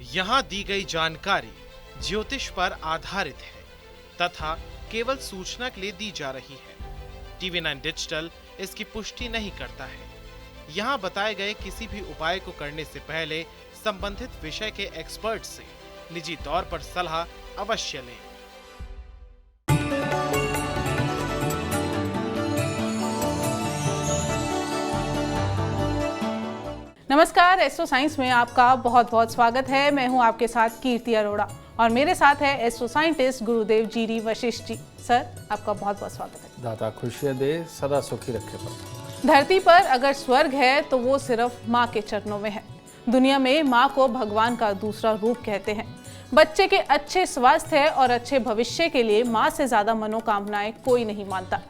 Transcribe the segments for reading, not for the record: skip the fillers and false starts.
यहाँ दी गई जानकारी ज्योतिष पर आधारित है तथा केवल सूचना के लिए दी जा रही है। TV9 डिजिटल इसकी पुष्टि नहीं करता है। यहाँ बताए गए किसी भी उपाय को करने से पहले संबंधित विषय के एक्सपर्ट से निजी तौर पर सलाह अवश्य लें। नमस्कार, एस्ट्रो साइंस में आपका बहुत बहुत स्वागत है। मैं हूं आपके साथ कीर्ति अरोड़ा और मेरे साथ है एस्ट्रो साइंटिस्ट गुरुदेव जीडी वशिष्ठ जी। सर, आपका बहुत बहुत स्वागत है। दाता खुशियाँ दे, सदा सुखी रखे पर। धरती पर अगर स्वर्ग है तो वो सिर्फ माँ के चरणों में है। दुनिया में माँ को भगवान का दूसरा रूप कहते हैं। बच्चे के अच्छे स्वास्थ्य और अच्छे भविष्य के लिए माँ से ज्यादा मनोकामनाएं कोई नहीं मानता।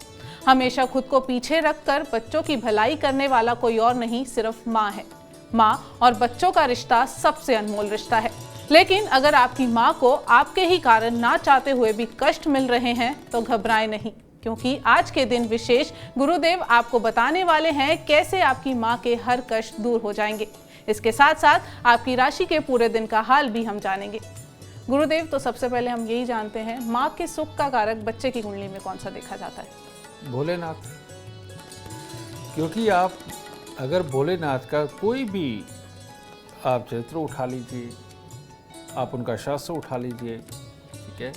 हमेशा खुद को पीछे रखकर बच्चों की भलाई करने वाला कोई और नहीं, सिर्फ माँ है। माँ और बच्चों का रिश्ता सबसे अनमोल रिश्ता है। लेकिन अगर आपकी माँ को आपके ही कारण ना चाहते हुए भी कष्ट मिल रहे हैं तो घबराएं नहीं, क्योंकि आज के दिन विशेष गुरुदेव आपको बताने वाले हैं कैसे आपकी माँ के हर कष्ट दूर हो जाएंगे। इसके साथ साथ आपकी राशि के पूरे दिन का हाल भी हम जानेंगे। गुरुदेव, तो सबसे पहले हम यही जानते हैं, माँ के सुख का कारक बच्चे की कुंडली में कौन सा देखा जाता है? भोलेनाथ। क्योंकि आप अगर भोलेनाथ का कोई भी आप चरित्र उठा लीजिए, आप उनका शास्त्र उठा लीजिए, ठीक है,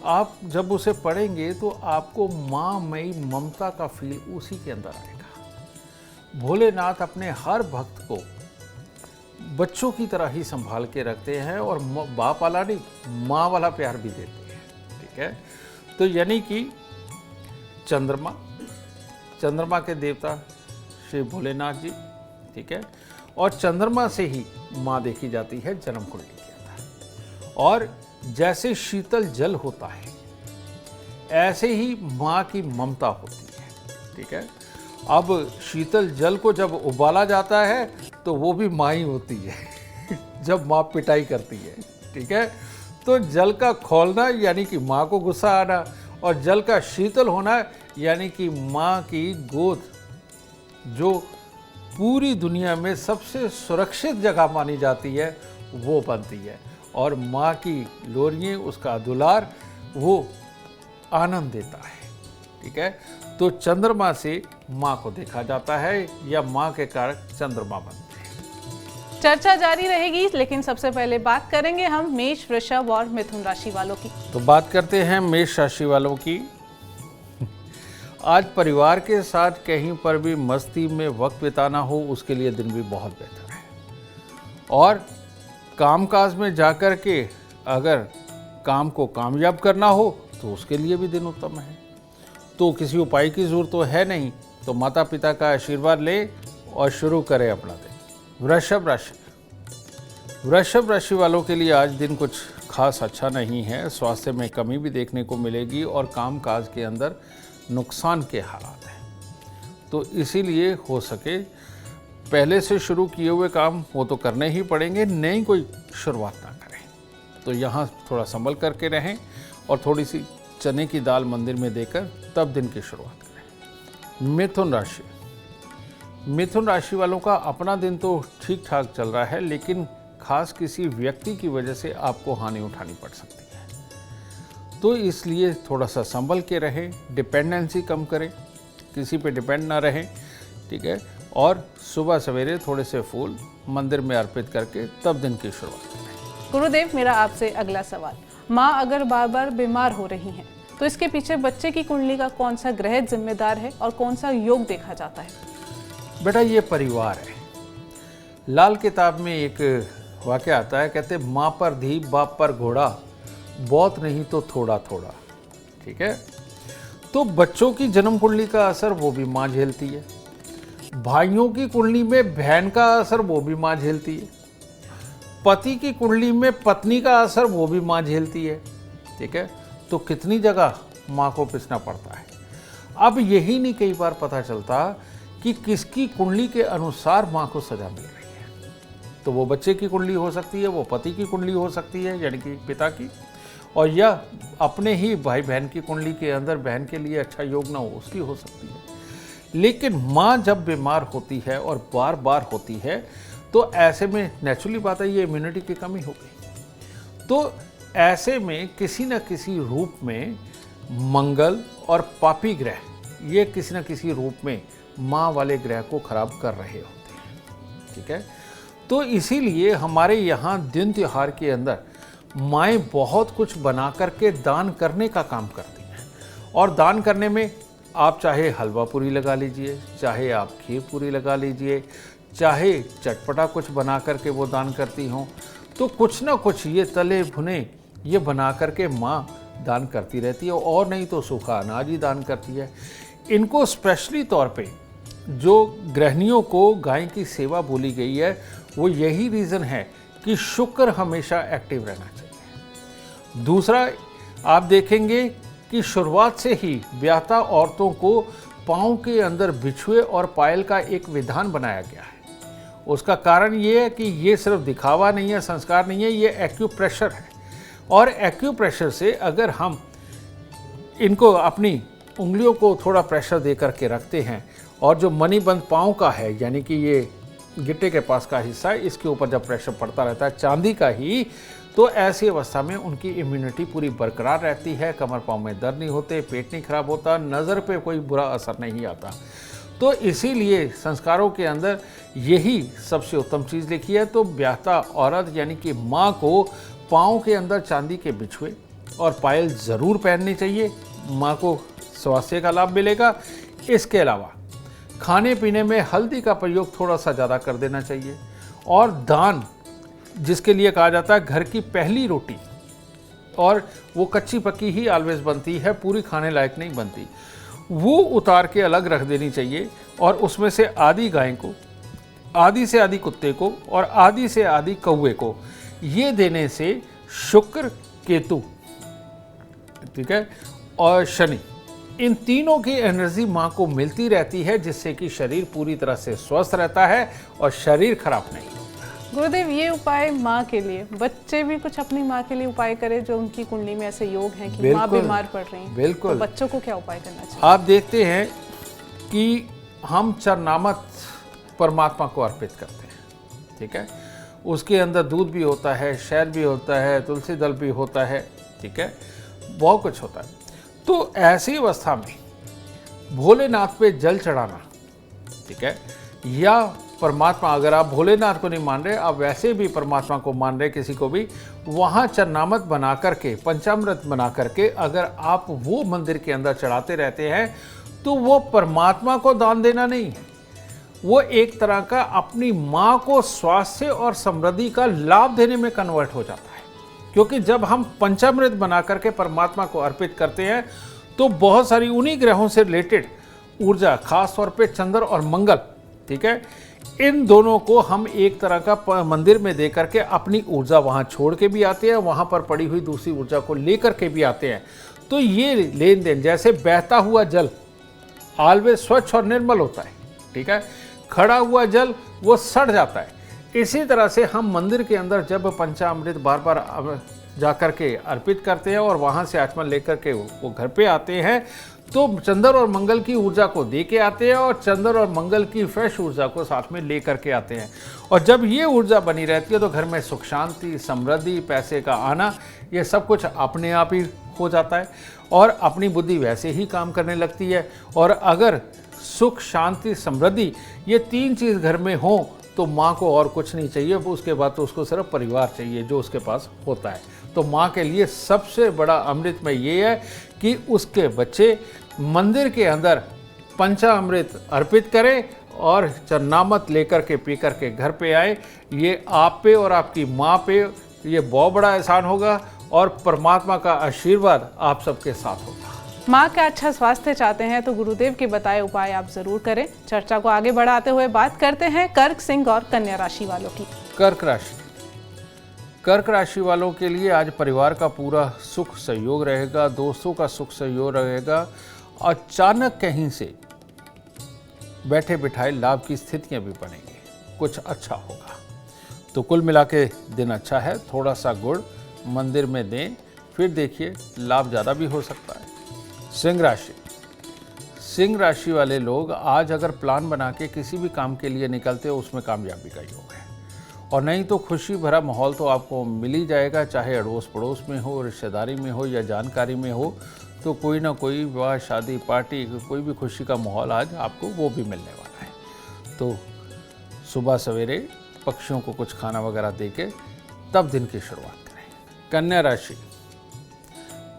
आप जब उसे पढ़ेंगे तो आपको माँमयी ममता का फील उसी के अंदर आएगा। भोलेनाथ अपने हर भक्त को बच्चों की तरह ही संभाल के रखते हैं और बाप वाला नहीं, माँ वाला प्यार भी देते हैं, ठीक है। तो यानी कि चंद्रमा के देवता श्री भोलेनाथ जी, ठीक है, और चंद्रमा से ही माँ देखी जाती है जन्म कुंडली के अंदर। और जैसे शीतल जल होता है ऐसे ही माँ की ममता होती है, ठीक है। अब शीतल जल को जब उबाला जाता है तो वो भी माँ ही होती है जब माँ पिटाई करती है, ठीक है। तो जल का खौलना यानी कि माँ को गुस्सा आना, और जल का शीतल होना यानी कि माँ की गोद, जो पूरी दुनिया में सबसे सुरक्षित जगह मानी जाती है, वो बनती है। और माँ की लोरियाँ, उसका दुलार, वो आनंद देता है, ठीक है। तो चंद्रमा से माँ को देखा जाता है या माँ के कारक चंद्रमा बनते हैं। चर्चा जारी रहेगी, लेकिन सबसे पहले बात करेंगे हम मेष, वृषभ और मिथुन राशि वालों की। तो बात करते हैं मेष राशि वालों की। आज परिवार के साथ कहीं पर भी मस्ती में वक्त बिताना हो, उसके लिए दिन भी बहुत बेहतर है। और कामकाज में जाकर के अगर काम को कामयाब करना हो तो उसके लिए भी दिन उत्तम है। तो किसी उपाय की ज़रूरत तो है नहीं, तो माता पिता का आशीर्वाद ले और शुरू करें अपना दिन। वृषभ राशि वालों के लिए आज दिन कुछ खास अच्छा नहीं है। स्वास्थ्य में कमी भी देखने को मिलेगी और कामकाज के अंदर नुकसान के हालात हैं। तो इसीलिए हो सके पहले से शुरू किए हुए काम वो तो करने ही पड़ेंगे, नई कोई शुरुआत ना करें। तो यहाँ थोड़ा संभल करके रहें और थोड़ी सी चने की दाल मंदिर में देकर तब दिन की शुरुआत करें। मिथुन राशि वालों का अपना दिन तो ठीक ठाक चल रहा है, लेकिन खास किसी व्यक्ति की वजह से आपको हानि उठानी पड़ सकती है। तो इसलिए थोड़ा सा संभल के रहें, डिपेंडेंसी कम करें, किसी पे डिपेंड ना रहें, ठीक है। और सुबह सवेरे थोड़े से फूल मंदिर में अर्पित करके तब दिन की शुरुआत करें। गुरुदेव, मेरा आपसे अगला सवाल, माँ अगर बार बार बीमार हो रही हैं तो इसके पीछे बच्चे की कुंडली का कौन सा ग्रह जिम्मेदार है और कौन सा योग देखा जाता है? बेटा, ये परिवार है। लाल किताब में एक वाक्य आता है, कहते माँ पर धी बाप पर घोड़ा, बहुत नहीं तो थोड़ा थोड़ा, ठीक है। तो बच्चों की जन्म कुंडली का असर वो भी माँ झेलती है। भाइयों की कुंडली में बहन का असर वो भी माँ झेलती है। पति की कुंडली में पत्नी का असर वो भी माँ झेलती है, ठीक है। तो कितनी जगह माँ को पिसना पड़ता है। अब यही नहीं कई बार पता चलता कि किसकी कुंडली के अनुसार माँ को सजा मिल रही है। तो वो बच्चे की कुंडली हो सकती है, वो पति की कुंडली हो सकती है यानी कि पिता की, और यह अपने ही भाई बहन की कुंडली के अंदर बहन के लिए अच्छा योग ना हो उसकी हो सकती है। लेकिन माँ जब बीमार होती है और बार बार होती है तो ऐसे में नेचुरली बात है ये इम्यूनिटी की कमी हो गई। तो ऐसे में किसी न किसी रूप में मंगल और पापी ग्रह ये किसी न किसी रूप में माँ वाले ग्रह को खराब कर रहे होते हैं, ठीक है। तो इसीलिए हमारे यहाँ दिन त्योहार के अंदर माएँ बहुत कुछ बना करके दान करने का काम करती हैं। और दान करने में आप चाहे हलवा पूरी लगा लीजिए, चाहे आप खीर पूरी लगा लीजिए, चाहे चटपटा कुछ बना करके वो दान करती हों, तो कुछ ना कुछ ये तले भुने ये बना करके माँ दान करती रहती है। और नहीं तो सूखा अनाज ही दान करती है। इनको स्पेशली तौर पे जो गृहिणियों को गाय की सेवा बोली गई है वो यही रीज़न है कि शुक्र हमेशा एक्टिव रहना चाहिए। दूसरा, आप देखेंगे कि शुरुआत से ही ब्याहता औरतों को पाँव के अंदर बिछुए और पायल का एक विधान बनाया गया है। उसका कारण ये है कि ये सिर्फ दिखावा नहीं है, संस्कार नहीं है, ये एक्यूप्रेशर है। और एक्यूप्रेशर से अगर हम इनको अपनी उंगलियों को थोड़ा प्रेशर दे करके रखते हैं और जो मणिबंध पाँव का है, यानी कि ये गिट्टे के पास का हिस्सा है, इसके ऊपर जब प्रेशर पड़ता रहता है चांदी का ही, तो ऐसी अवस्था में उनकी इम्यूनिटी पूरी बरकरार रहती है। कमर पाँव में दर्द नहीं होते, पेट नहीं खराब होता, नज़र पे कोई बुरा असर नहीं आता। तो इसीलिए संस्कारों के अंदर यही सबसे उत्तम चीज़ लिखी है। तो ब्याहता औरत यानी कि माँ को पाँव के अंदर चांदी के बिछुए और पायल ज़रूर पहननी चाहिए, माँ को स्वास्थ्य का लाभ मिलेगा। इसके अलावा खाने पीने में हल्दी का प्रयोग थोड़ा सा ज़्यादा कर देना चाहिए। और दान जिसके लिए कहा जाता है घर की पहली रोटी, और वो कच्ची पक्की ही ऑलवेज बनती है, पूरी खाने लायक नहीं बनती, वो उतार के अलग रख देनी चाहिए। और उसमें से आधी गाय को, आधी से आधी कुत्ते को और आधी से आधी कौवे को ये देने से शुक्र, केतु, ठीक है, और शनि, इन तीनों की एनर्जी माँ को मिलती रहती है, जिससे कि शरीर पूरी तरह से स्वस्थ रहता है और शरीर खराब नहीं होता। गुरुदेव, ये उपाय माँ के लिए, बच्चे भी कुछ अपनी माँ के लिए उपाय करें जो उनकी कुंडली में ऐसे योग हैं कि माँ बीमार पड़ रही है, बिल्कुल, तो बच्चों को क्या उपाय करना चाहिए? आप देखते हैं कि हम चरनामत परमात्मा को अर्पित करते हैं, ठीक है। उसके अंदर दूध भी होता है, शहद भी होता है, तुलसी दल भी होता है, ठीक है, बहुत कुछ होता है। तो ऐसी अवस्था में भोलेनाथ पे जल चढ़ाना, ठीक है, या परमात्मा, अगर आप भोलेनाथ को नहीं मान रहे, आप वैसे भी परमात्मा को मान रहे किसी को भी, वहाँ चरनामत बना करके, पंचामृत बना करके अगर आप वो मंदिर के अंदर चढ़ाते रहते हैं, तो वो परमात्मा को दान देना नहीं है, वो एक तरह का अपनी माँ को स्वास्थ्य और समृद्धि का लाभ देने में कन्वर्ट हो जाता है। क्योंकि जब हम पंचामृत बना करके परमात्मा को अर्पित करते हैं, तो बहुत सारी उन्हीं ग्रहों से रिलेटेड ऊर्जा, खास तौर पे चंद्र और मंगल, ठीक है, इन दोनों को हम एक तरह का मंदिर में दे करके अपनी ऊर्जा वहाँ छोड़ के भी आते हैं, वहाँ पर पड़ी हुई दूसरी ऊर्जा को लेकर के भी आते हैं। तो ये लेन देन, जैसे बहता हुआ जल ऑलवेज स्वच्छ और निर्मल होता है, ठीक है, खड़ा हुआ जल वो सड़ जाता है। इसी तरह से हम मंदिर के अंदर जब पंचामृत बार बार जा कर के अर्पित करते हैं और वहाँ से आचमन लेकर के वो घर पे आते हैं, तो चंद्र और मंगल की ऊर्जा को दे के आते हैं और चंद्र और मंगल की फ्रेश ऊर्जा को साथ में ले करके आते हैं। और जब ये ऊर्जा बनी रहती है तो घर में सुख शांति, समृद्धि, पैसे का आना, ये सब कुछ अपने आप ही हो जाता है और अपनी बुद्धि वैसे ही काम करने लगती है। और अगर सुख, शांति, समृद्धि ये तीन चीज़ घर में हो तो माँ को और कुछ नहीं चाहिए, उसके बाद तो उसको सिर्फ परिवार चाहिए जो उसके पास होता है। तो माँ के लिए सबसे बड़ा अमृत में ये है कि उसके बच्चे मंदिर के अंदर पंचामृत अर्पित करें और चरनामत लेकर के पी कर के घर पे आए। ये आप पे और आपकी माँ पे ये बहुत बड़ा एहसान होगा और परमात्मा का आशीर्वाद आप सबके साथ होगा। माँ का अच्छा स्वास्थ्य चाहते हैं तो गुरुदेव के बताए उपाय आप जरूर करें। चर्चा को आगे बढ़ाते हुए बात करते हैं कर्क, सिंह और कन्या राशि वालों की। कर्क राशि, कर्क राशि वालों के लिए आज परिवार का पूरा सुख सहयोग रहेगा, दोस्तों का सुख सहयोग रहेगा। अचानक कहीं से बैठे बिठाए लाभ की स्थितियां भी बनेंगी, कुछ अच्छा होगा। तो कुल मिला के दिन अच्छा है। थोड़ा सा गुड़ मंदिर में दें, फिर देखिए लाभ ज़्यादा भी हो सकता है। सिंह राशि, सिंह राशि वाले लोग आज अगर प्लान बना के किसी भी काम के लिए निकलते हो उसमें कामयाबी का योग है। और नहीं तो खुशी भरा माहौल तो आपको मिल ही जाएगा, चाहे अड़ोस पड़ोस में हो, रिश्तेदारी में हो या जानकारी में हो, तो कोई ना कोई विवाह, शादी, पार्टी, कोई भी खुशी का माहौल आज आपको वो भी मिलने वाला है। तो सुबह सवेरे पक्षियों को कुछ खाना वगैरह दे के तब दिन की शुरुआत करें। कन्या राशि,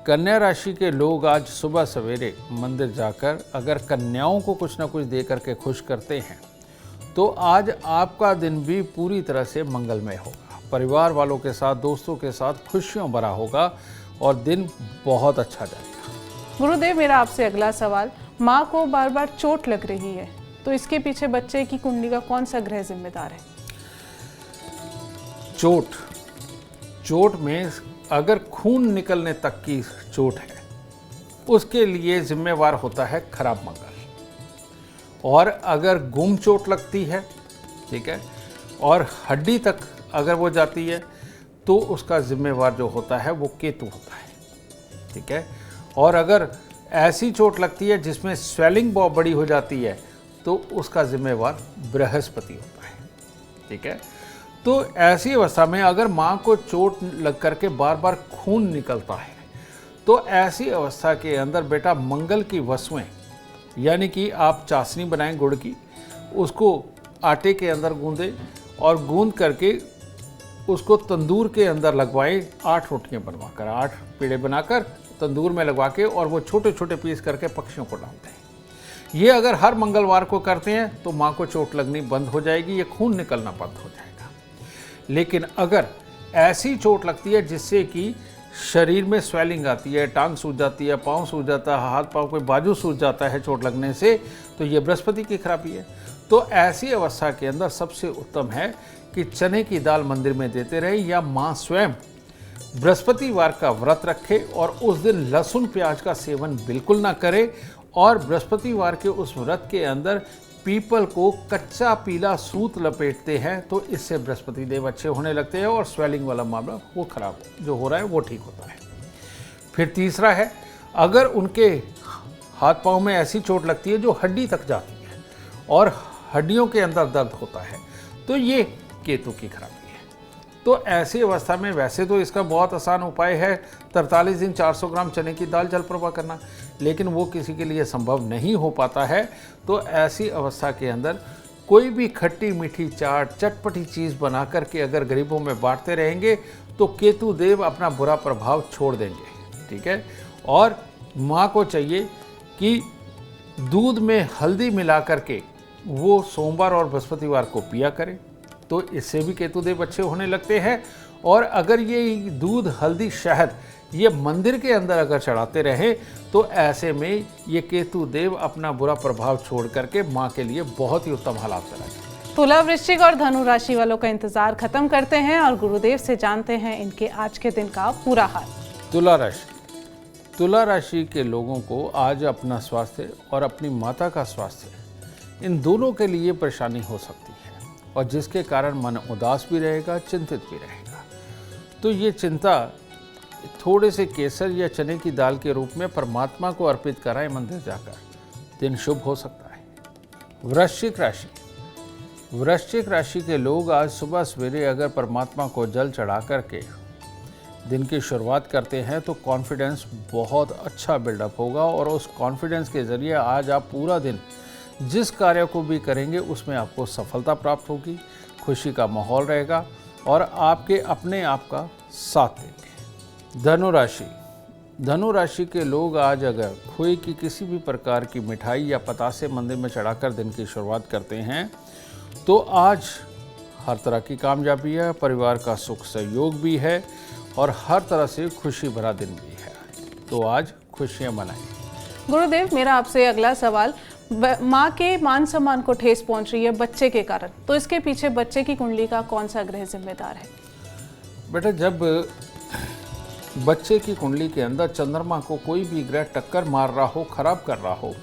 कन्या राशि के लोग आज सुबह सवेरे मंदिर जाकर अगर कन्याओं को कुछ ना कुछ दे करके खुश करते हैं तो आज आपका दिन भी पूरी तरह से मंगलमय होगा। परिवार वालों के साथ, दोस्तों के साथ खुशियों भरा होगा और दिन बहुत अच्छा जाएगा। गुरुदेव, मेरा आपसे अगला सवाल, माँ को बार बार चोट लग रही है तो इसके पीछे बच्चे की कुंडली का कौन सा ग्रह जिम्मेदार है? चोट में अगर खून निकलने तक की चोट है उसके लिए जिम्मेवार होता है खराब मंगल। और अगर गुम चोट लगती है, ठीक है, और हड्डी तक अगर वो जाती है तो उसका जिम्मेवार जो होता है वो केतु होता है, ठीक है। और अगर ऐसी चोट लगती है जिसमें स्वेलिंग बहुत बड़ी हो जाती है तो उसका जिम्मेवार बृहस्पति होता है, ठीक है। तो ऐसी अवस्था में अगर माँ को चोट लग करके बार बार खून निकलता है तो ऐसी अवस्था के अंदर बेटा मंगल की वस्तुएं, यानी कि आप चाशनी बनाएं गुड़ की, उसको आटे के अंदर गूंदें और गूंद करके उसको तंदूर के अंदर लगवाएं। 8 रोटियां बनवाकर, 8 पेड़े बनाकर तंदूर में लगवा के और वो छोटे छोटे पीस करके पक्षियों को डालते हैं। ये अगर हर मंगलवार को करते हैं तो माँ को चोट लगनी बंद हो जाएगी, ये खून निकलना बंद हो जाएगा। लेकिन अगर ऐसी चोट लगती है जिससे कि शरीर में स्वेलिंग आती है, टांग सूज जाती है, पाँव सूज जाता है, हाथ पाँव कोई बाजू सूज जाता है चोट लगने से, तो ये बृहस्पति की खराबी है। तो ऐसी अवस्था के अंदर सबसे उत्तम है कि चने की दाल मंदिर में देते रहे या माँ स्वयं बृहस्पतिवार का व्रत रखे और उस दिन लहसुन प्याज का सेवन बिल्कुल ना करे। और बृहस्पतिवार के उस व्रत के अंदर पीपल को कच्चा पीला सूत लपेटते हैं तो इससे बृहस्पति देव अच्छे होने लगते हैं और स्वेलिंग वाला मामला वो खराब जो हो रहा है वो ठीक होता है। फिर तीसरा है, अगर उनके हाथ पांव में ऐसी चोट लगती है जो हड्डी तक जाती है और हड्डियों के अंदर दर्द होता है तो ये केतु की खराबी है। तो ऐसी अवस्था में वैसे तो इसका बहुत आसान उपाय है 43 दिन 400 ग्राम चने की दाल जल प्रवाह करना, लेकिन वो किसी के लिए संभव नहीं हो पाता है। तो ऐसी अवस्था के अंदर कोई भी खट्टी मीठी चाट, चटपटी चीज़ बना करके अगर गरीबों में बांटते रहेंगे तो केतु देव अपना बुरा प्रभाव छोड़ देंगे, ठीक है। और माँ को चाहिए कि दूध में हल्दी मिला करके वो सोमवार और बृहस्पतिवार को पिया करें तो इससे भी केतु देव अच्छे होने लगते हैं। और अगर ये दूध, हल्दी, शहद ये मंदिर के अंदर अगर चढ़ाते रहे तो ऐसे में ये केतु देव अपना बुरा प्रभाव छोड़ करके माँ के लिए बहुत ही उत्तम हालात बनाएंगे। तुला, वृश्चिक और धनु राशि वालों का इंतजार खत्म करते हैं और गुरुदेव से जानते हैं इनके आज के दिन का पूरा हाल। तुला राशि, तुला राशि के लोगों को आज अपना स्वास्थ्य और अपनी माता का स्वास्थ्य, इन दोनों के लिए परेशानी हो सकती है और जिसके कारण मन उदास भी रहेगा, चिंतित भी रहेगा। तो ये चिंता थोड़े से केसर या चने की दाल के रूप में परमात्मा को अर्पित कराएं मंदिर जाकर, दिन शुभ हो सकता है। वृश्चिक राशि, वृश्चिक राशि के लोग आज सुबह सवेरे अगर परमात्मा को जल चढ़ा करके दिन की शुरुआत करते हैं तो कॉन्फिडेंस बहुत अच्छा बिल्डअप होगा और उस कॉन्फिडेंस के ज़रिए आज आप पूरा दिन जिस कार्य को भी करेंगे उसमें आपको सफलता प्राप्त होगी, खुशी का माहौल रहेगा और आपके अपने आप का साथ देंगे। धनु राशि, धनु राशि के लोग आज अगर खोए की किसी भी प्रकार की मिठाई या पतासे मंदिर में चढ़ाकर दिन की शुरुआत करते हैं तो आज हर तरह की कामयाबी है, परिवार का सुख सहयोग भी है और हर तरह से खुशी भरा दिन भी है। तो आज खुशियां मनाएं। गुरुदेव, मेरा आपसे अगला सवाल, माँ के मान सम्मान को ठेस पहुंच रही है बच्चे के कारण, तो इसके पीछे बच्चे की कुंडली का कौन सा ग्रह जिम्मेदार है? बेटा, जब बच्चे की कुंडली के अंदर चंद्रमा को कोई भी ग्रह टक्कर मार रहा हो, खराब कर रहा हो,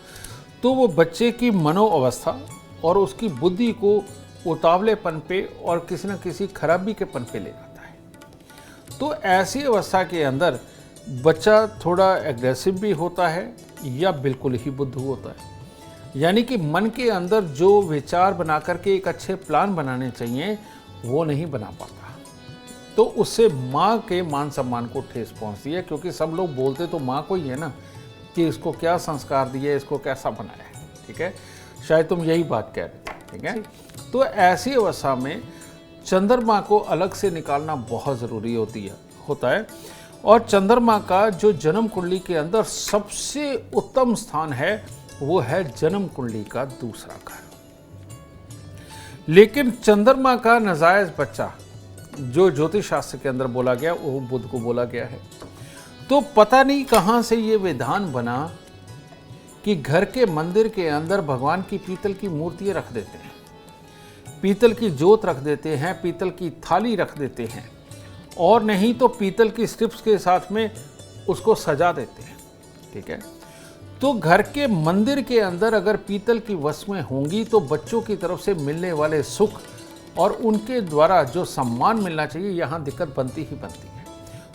तो वो बच्चे की मनोअवस्था और उसकी बुद्धि को उतावलेपन पे और किसी न किसी खराबी के पन पे ले जाता है। तो ऐसी अवस्था के अंदर बच्चा थोड़ा एग्रेसिव भी होता है या बिल्कुल ही बुद्धू होता है। यानी कि मन के अंदर जो विचार बना करके एक अच्छे प्लान बनाने चाहिए वो नहीं बना पाता, तो उससे माँ के मान सम्मान को ठेस पहुंचती है, क्योंकि सब लोग बोलते तो माँ को ही है ना कि इसको क्या संस्कार दिए, इसको कैसा बनाया है। ठीक है, शायद तुम यही बात कह रहे थे। ठीक है, तो ऐसी अवस्था में चंद्रमा को अलग से निकालना बहुत ज़रूरी होता है। और चंद्रमा का जो जन्म कुंडली के अंदर सबसे उत्तम स्थान है वो है जन्म कुंडली का दूसरा घर। लेकिन चंद्रमा का नाजायज बच्चा जो ज्योतिष शास्त्र के अंदर बोला गया वो बुध को बोला गया है। तो पता नहीं कहां से ये विधान बना कि घर के मंदिर के अंदर भगवान की पीतल की मूर्तियां रख देते हैं, पीतल की जोत रख देते हैं, पीतल की थाली रख देते हैं, और नहीं तो पीतल की स्ट्रिप्स के साथ में उसको सजा देते हैं। ठीक है, तो घर के मंदिर के अंदर अगर पीतल की वस्तुएं होंगी तो बच्चों की तरफ से मिलने वाले सुख और उनके द्वारा जो सम्मान मिलना चाहिए, यहाँ दिक्कत बनती ही बनती है।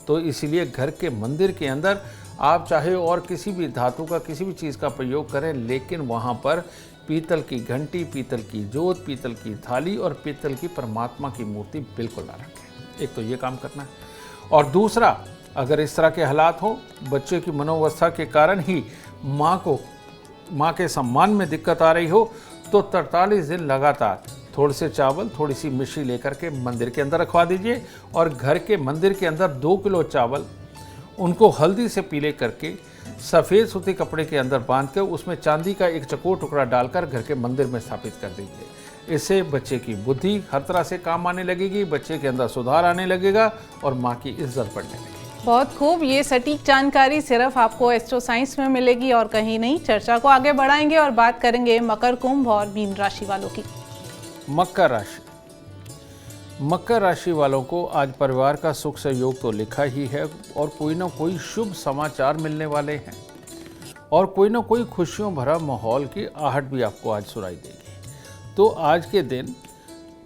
तो इसीलिए घर के मंदिर के अंदर आप चाहे और किसी भी धातु का किसी भी चीज़ का प्रयोग करें, लेकिन वहाँ पर पीतल की घंटी, पीतल की जोत, पीतल की थाली और पीतल की परमात्मा की मूर्ति बिल्कुल ना रखें। एक तो ये काम करना है। और दूसरा, अगर इस तरह के हालात हो, बच्चे की मनोवस्था के कारण ही माँ के सम्मान में दिक्कत आ रही हो, तो 43 दिन लगातार थोड़े से चावल, थोड़ी सी मिश्री लेकर के मंदिर के अंदर रखवा दीजिए, और घर के मंदिर के अंदर 2 किलो चावल उनको हल्दी से पीले करके सफ़ेद सूती कपड़े के अंदर बांध कर उसमें चांदी का एक चकोर टुकड़ा डालकर घर के मंदिर में स्थापित कर दीजिए। इससे बच्चे की बुद्धि हर तरह से काम आने लगेगी, बच्चे के अंदर सुधार आने लगेगा और माँ की इज्जत बढ़ने लगेगी। बहुत खूब, ये सटीक जानकारी सिर्फ आपको एस्ट्रो साइंस में मिलेगी और कहीं नहीं। चर्चा को आगे बढ़ाएंगे और बात करेंगे मकर, कुंभ और मीन राशि वालों की। मकर राशि वालों को आज परिवार का सुख सहयोग तो लिखा ही है, और कोई ना कोई शुभ समाचार मिलने वाले हैं, और कोई ना कोई खुशियों भरा माहौल की आहट भी आपको आज सुनाई देगी। तो आज के दिन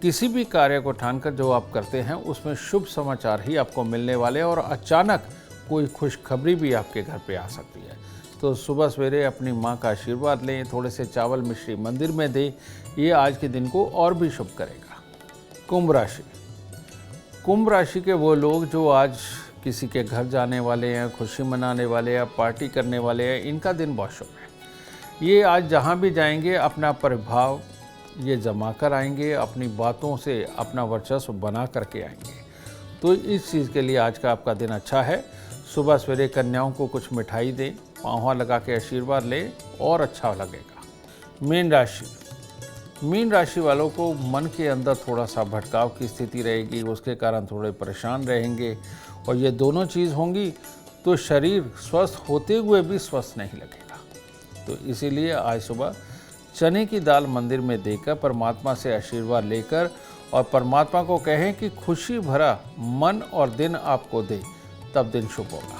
किसी भी कार्य को ठानकर जो आप करते हैं उसमें शुभ समाचार ही आपको मिलने वाले हैं, और अचानक कोई खुशखबरी भी आपके घर पे आ सकती है। तो सुबह सवेरे अपनी माँ का आशीर्वाद लें, थोड़े से चावल मिश्री मंदिर में दें, ये आज के दिन को और भी शुभ करेगा। कुंभ राशि के वो लोग जो आज किसी के घर जाने वाले हैं, खुशी मनाने वाले हैं, पार्टी करने वाले हैं, इनका दिन बहुत शुभ है। ये आज जहाँ भी जाएंगे अपना प्रभाव ये जमा कर आएंगे, अपनी बातों से अपना वर्चस्व बना करके आएंगे। तो इस चीज़ के लिए आज का आपका दिन अच्छा है। सुबह सवेरे कन्याओं को कुछ मिठाई दें, पाँव लगा के आशीर्वाद लें और अच्छा लगेगा। मीन राशि वालों को मन के अंदर थोड़ा सा भटकाव की स्थिति रहेगी, उसके कारण थोड़े परेशान रहेंगे, और ये दोनों चीज़ होंगी तो शरीर स्वस्थ होते हुए भी स्वस्थ नहीं लगेगा। तो इसीलिए आज सुबह चने की दाल मंदिर में देकर परमात्मा से आशीर्वाद लेकर और परमात्मा को कहें कि खुशी भरा मन और दिन आपको दे, तब दिन शुभ होगा।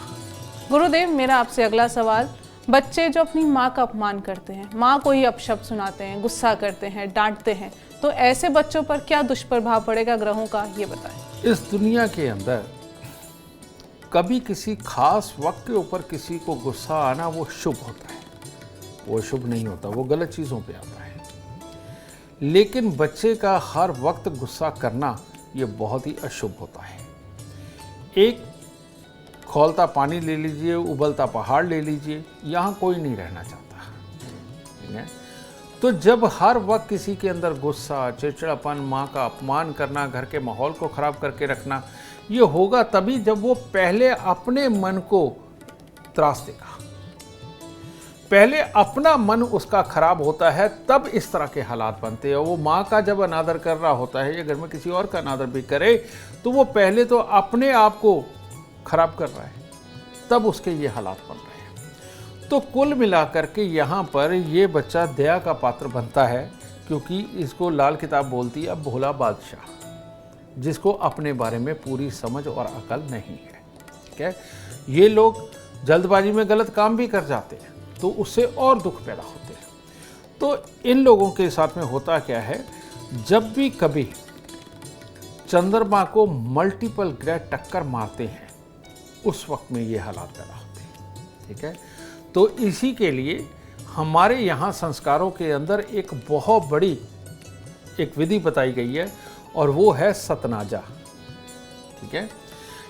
गुरुदेव, मेरा आपसे अगला सवाल, बच्चे जो अपनी माँ का अपमान करते हैं, माँ को ही अपशब्द सुनाते हैं, गुस्सा करते हैं, डांटते हैं, तो ऐसे बच्चों पर क्या दुष्प्रभाव पड़ेगा ग्रहों का, ये बताएं। इस दुनिया के अंदर कभी किसी खास वक्त के ऊपर किसी को गुस्सा आना वो शुभ होता है, वो शुभ नहीं होता, वो गलत चीज़ों पे आता है। लेकिन बच्चे का हर वक्त गुस्सा करना ये बहुत ही अशुभ होता है। एक खौलता पानी ले लीजिए, उबलता पहाड़ ले लीजिए, यहाँ कोई नहीं रहना चाहता, ठीक है। तो जब हर वक्त किसी के अंदर गुस्सा, चिड़चिड़ापन, माँ का अपमान करना, घर के माहौल को खराब करके रखना, ये होगा तभी जब वो पहले अपने मन को त्रास देगा, पहले अपना मन उसका खराब होता है, तब इस तरह के हालात बनते हैं। वो माँ का जब अनादर कर रहा होता है या घर में किसी और का अनादर भी करे, तो वो पहले तो अपने आप को खराब कर रहा है, तब उसके ये हालात बन रहे हैं। तो कुल मिलाकर के यहाँ पर ये बच्चा दया का पात्र बनता है, क्योंकि इसको लाल किताब बोलती है भोला बादशाह, जिसको अपने बारे में पूरी समझ और अकल नहीं है, ठीक है। ये लोग जल्दबाजी में गलत काम भी कर जाते हैं, तो उससे और दुख पैदा होते हैं। तो इन लोगों के साथ में होता क्या है, जब भी कभी चंद्रमा को मल्टीपल ग्रह टक्कर मारते हैं, उस वक्त में ये हालात पैदा होते हैं, ठीक है। तो इसी के लिए हमारे यहाँ संस्कारों के अंदर एक बहुत बड़ी एक विधि बताई गई है, और वो है सतनाजा। ठीक है,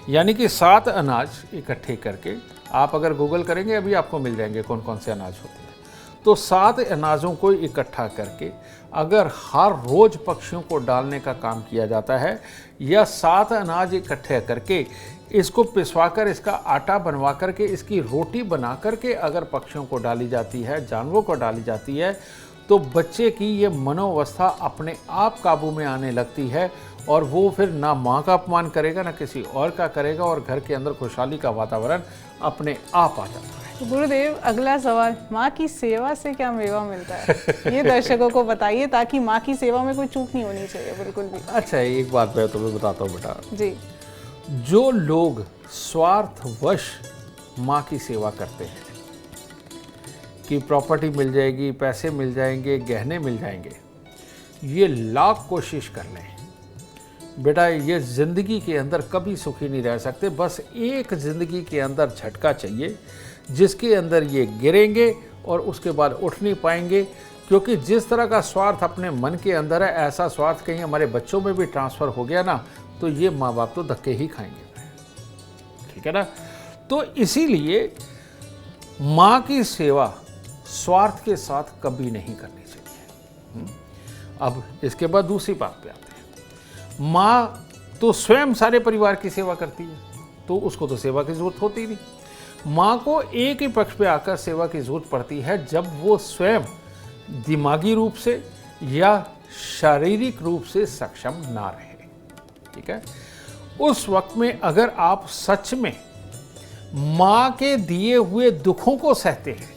यानी कि 7 अनाज इकट्ठे करके, आप अगर गूगल करेंगे अभी आपको मिल जाएंगे कौन कौन से अनाज होते हैं। तो 7 अनाजों को इकट्ठा करके अगर हर रोज पक्षियों को डालने का काम किया जाता है, या 7 अनाज इकट्ठे करके इसको पिसवाकर इसका आटा बनवा करके इसकी रोटी बना करके अगर पक्षियों को डाली जाती है, जानवरों को डाली जाती है, तो बच्चे की ये मनोवस्था अपने आप काबू में आने लगती है और वो फिर ना माँ का अपमान करेगा ना किसी और का करेगा, और घर के अंदर खुशहाली का वातावरण अपने आप आ जाता है। तो गुरुदेव, अगला सवाल, माँ की सेवा से क्या मेवा मिलता है? ये दर्शकों को बताइए, ताकि माँ की सेवा में कोई चूक नहीं होनी चाहिए बिल्कुल भी। अच्छा, एक बात मैं तुम्हें बताता हूँ बेटा जी। जो लोग स्वार्थवश माँ की सेवा करते हैं कि प्रॉपर्टी मिल जाएगी, पैसे मिल जाएंगे, गहने मिल जाएंगे, ये लाख कोशिश कर लें बेटा, ये ज़िंदगी के अंदर कभी सुखी नहीं रह सकते। बस एक ज़िंदगी के अंदर झटका चाहिए जिसके अंदर ये गिरेंगे और उसके बाद उठ नहीं पाएंगे, क्योंकि जिस तरह का स्वार्थ अपने मन के अंदर है, ऐसा स्वार्थ कहीं हमारे बच्चों में भी ट्रांसफ़र हो गया ना, तो ये माँ बाप तो धक्के ही खाएंगे। ठीक है ना? तो इसीलिए माँ की सेवा स्वार्थ के साथ कभी नहीं करनी चाहिए। अब इसके बाद दूसरी बात पे आते हैं। माँ तो स्वयं सारे परिवार की सेवा करती है, तो उसको तो सेवा की जरूरत होती नहीं। माँ को एक ही पक्ष पे आकर सेवा की जरूरत पड़ती है जब वो स्वयं दिमागी रूप से या शारीरिक रूप से सक्षम ना रहे। ठीक है, उस वक्त में अगर आप सच में माँ के दिए हुए दुखों को सहते हैं,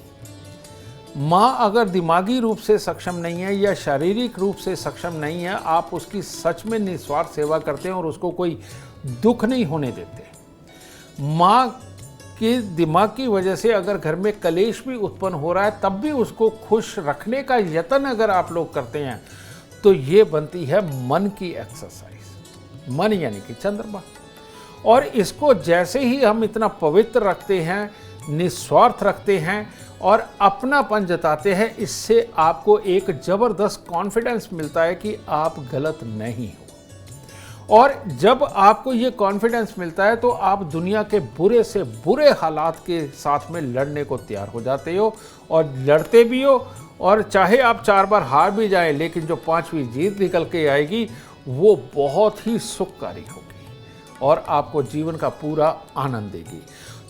माँ अगर दिमागी रूप से सक्षम नहीं है या शारीरिक रूप से सक्षम नहीं है, आप उसकी सच में निस्वार्थ सेवा करते हैं और उसको कोई दुख नहीं होने देते। माँ के दिमाग की वजह से अगर घर में कलेश भी उत्पन्न हो रहा है, तब भी उसको खुश रखने का यत्न अगर आप लोग करते हैं, तो ये बनती है मन की एक्सरसाइज। मन यानी कि चंद्रमा। और इसको जैसे ही हम इतना पवित्र रखते हैं, निस्वार्थ रखते हैं और अपनापन जताते हैं, इससे आपको एक जबरदस्त कॉन्फिडेंस मिलता है कि आप गलत नहीं हो। और जब आपको ये कॉन्फिडेंस मिलता है तो आप दुनिया के बुरे से बुरे हालात के साथ में लड़ने को तैयार हो जाते हो और लड़ते भी हो। और चाहे आप 4 बार हार भी जाएं, लेकिन जो 5वीं जीत निकल के आएगी वो बहुत ही सुखकारी होगी और आपको जीवन का पूरा आनंद देगी।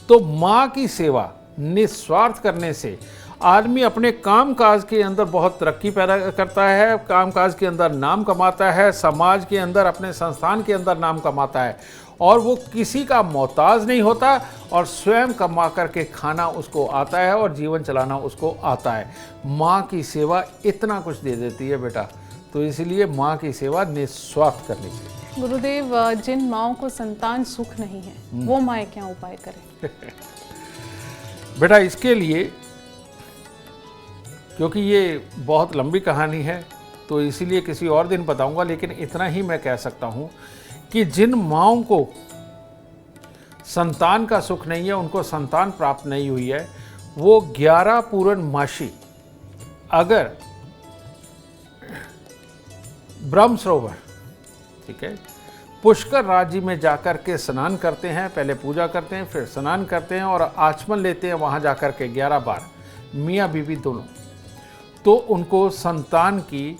तो माँ की सेवा निस्वार्थ करने से आदमी अपने कामकाज के अंदर बहुत तरक्की पैदा करता है, कामकाज के अंदर नाम कमाता है, समाज के अंदर, अपने संस्थान के अंदर नाम कमाता है, और वो किसी का मोहताज नहीं होता और स्वयं कमा करके खाना उसको आता है और जीवन चलाना उसको आता है। माँ की सेवा इतना कुछ दे देती है बेटा, तो इसलिए माँ की सेवा निस्वार्थ करनी चाहिए। गुरुदेव, जिन माँओं को संतान सुख नहीं है, वो माएँ क्या उपाय करें? बेटा, इसके लिए, क्योंकि ये बहुत लंबी कहानी है तो इसीलिए किसी और दिन बताऊंगा, लेकिन इतना ही मैं कह सकता हूँ कि जिन माँओं को संतान का सुख नहीं है, उनको संतान प्राप्त नहीं हुई है, वो 11 पूर्णमासी अगर ब्रह्म सरोवर, ठीक है, पुष्कर राज्य में जाकर के स्नान करते हैं, पहले पूजा करते हैं, फिर स्नान करते हैं और आचमन लेते हैं वहाँ जाकर के 11 बार, मियाँ बीवी दोनों, तो उनको संतान की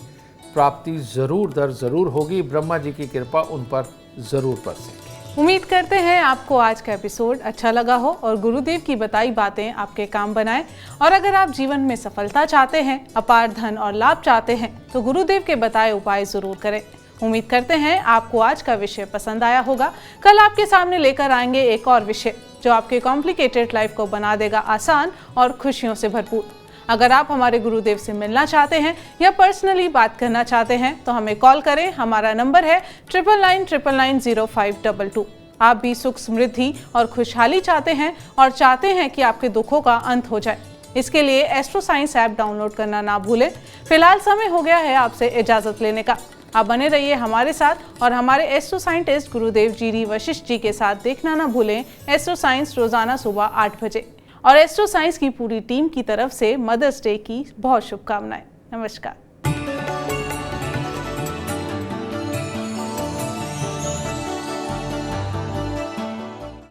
प्राप्ति जरूर दर जरूर होगी। ब्रह्मा जी की कृपा उन पर जरूर बरसेगी। उम्मीद करते हैं आपको आज का एपिसोड अच्छा लगा हो और गुरुदेव की बताई बातें आपके काम बनाए। और अगर आप जीवन में सफलता चाहते हैं, अपार धन और लाभ चाहते हैं, तो गुरुदेव के बताए उपाय जरूर करें। उम्मीद करते हैं आपको आज का विषय पसंद आया होगा। कल आपके सामने लेकर आएंगे एक और विषय जो आपके कॉम्प्लिकेटेड लाइफ को बना देगा आसान और खुशियों से भरपूर। अगर आप हमारे गुरुदेव से मिलना चाहते हैं या पर्सनली बात करना चाहते हैं तो हमें कॉल करें। हमारा नंबर है 99990522। आप भी सुख, समृद्धि और खुशहाली चाहते हैं और चाहते हैं कि आपके दुखों का अंत हो जाए, इसके लिए एस्ट्रो साइंस ऐप डाउनलोड करना ना भूलें। फिलहाल समय हो गया है आपसे इजाजत लेने का। आप बने रहिए हमारे साथ और हमारे एस्ट्रो साइंटिस्ट गुरुदेव जी वशिष्ठ जी के साथ देखना ना भूलें एस्ट्रो साइंस रोजाना सुबह 8 बजे। और एस्ट्रो साइंस की पूरी टीम की तरफ से मदर्स डे की बहुत शुभकामनाएं। नमस्कार।